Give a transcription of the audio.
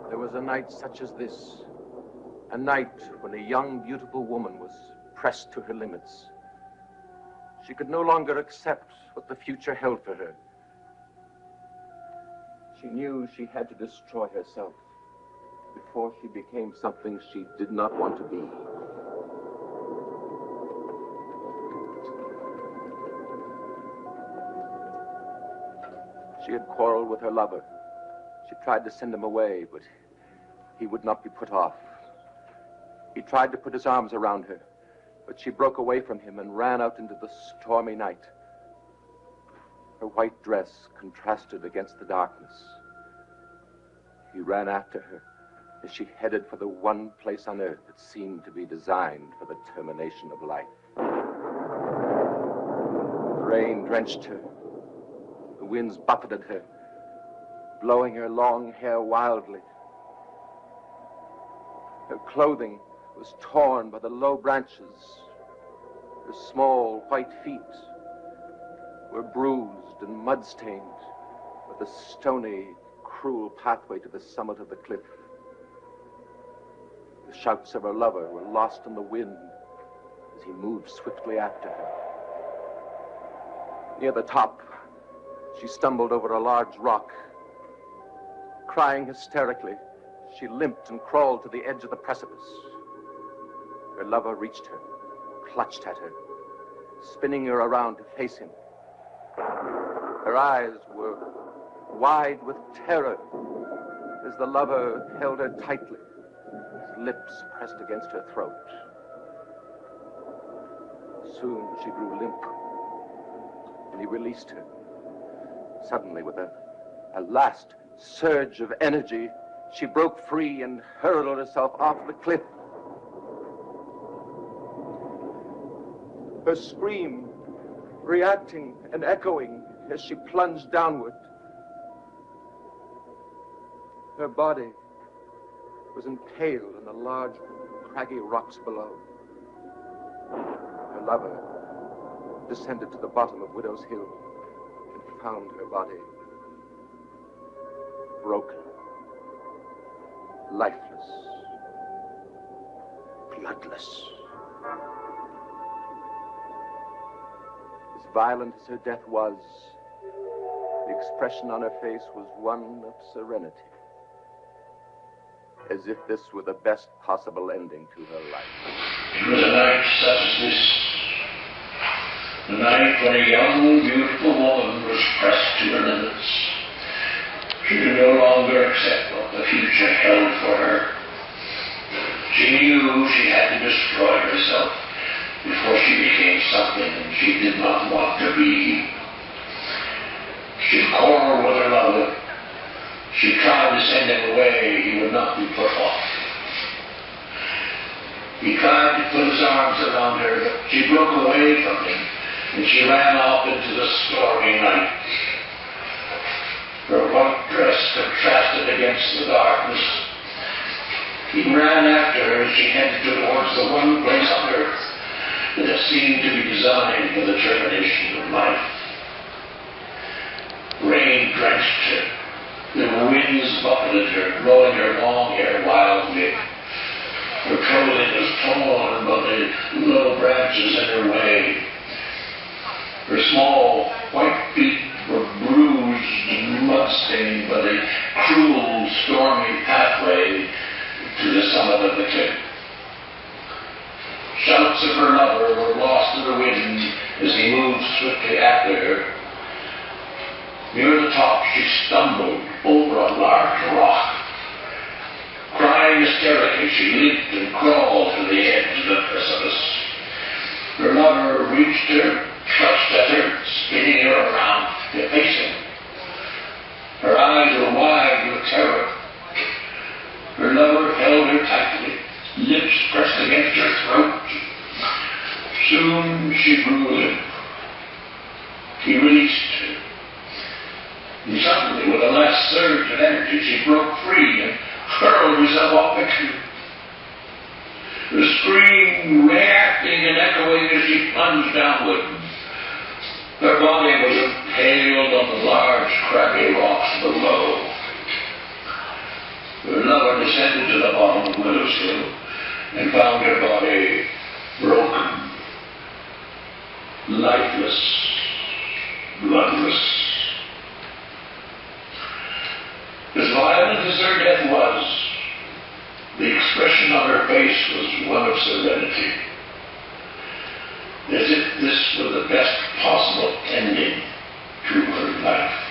There was a night such as this, a night when a young, beautiful woman was pressed to her limits. She could no longer accept what the future held for her. She knew she had to destroy herself before she became something she did not want to be. She had quarreled with her lover. She tried to send him away, but he would not be put off. He tried to put his arms around her, but she broke away from him and ran out into the stormy night. Her white dress contrasted against the darkness. He ran after her as she headed for the one place on earth that seemed to be designed for the termination of life. The rain drenched her. The winds buffeted her, blowing her long hair wildly. Her clothing was torn by the low branches. Her small white feet were bruised and mud-stained with the stony, cruel pathway to the summit of the cliff. The shouts of her lover were lost in the wind as he moved swiftly after her. Near the top, she stumbled over a large rock. Crying hysterically, she limped and crawled to the edge of the precipice. Her lover reached her, clutched at her, spinning her around to face him. Her eyes were wide with terror as the lover held her tightly, his lips pressed against her throat. Soon she grew limp, and he released her. Suddenly, with a last surge of energy, she broke free and hurled herself off the cliff. Her scream reacting and echoing as she plunged downward. Her body was impaled on the large, craggy rocks below. Her lover descended to the bottom of Widow's Hill and found her body broken, lifeless, bloodless. As violent as her death was, the expression on her face was one of serenity, as if this were the best possible ending to her life. It was a night such as this, the night when a young, beautiful woman was pressed to her limits. She could no longer accept what the future held for her. She knew she had to destroy herself before she became something she did not want to be. She quarreled with her lover. She tried to send him away. He would not be put off. He tried to put his arms around her, but she broke away from him, and she ran off into the stormy night. Her white dress contrasted against the darkness. He ran after her as she headed towards the one place on earth that seemed to be designed for the termination of life. Rain drenched her. The winds buffeted her, blowing her long hair wildly. Her clothing was torn by the low branches in her way. Her small white feet were bruised and mud-stained by the cruel, stormy pathway to the summit of the cliff. Shouts of her lover were lost in the wind as he moved swiftly after her. Near the top, she stumbled over a large rock. Crying hysterically, she limped and crawled to the edge of the precipice. Her lover reached her, clutched at her, spinning her around to face him. Her eyes were wide with terror. Her lover held her tightly, lips pressed against her throat. Soon she grew limp. He released her. And suddenly, with a last surge of energy, she broke free and hurled herself off the cliff. The scream reacting and echoing as she plunged downward. Her body was impaled on the large, craggy rocks below. Her lover and found her body broken, lifeless, bloodless. As violent as her death was, the expression on her face was one of serenity, as if this were the best possible ending to her life.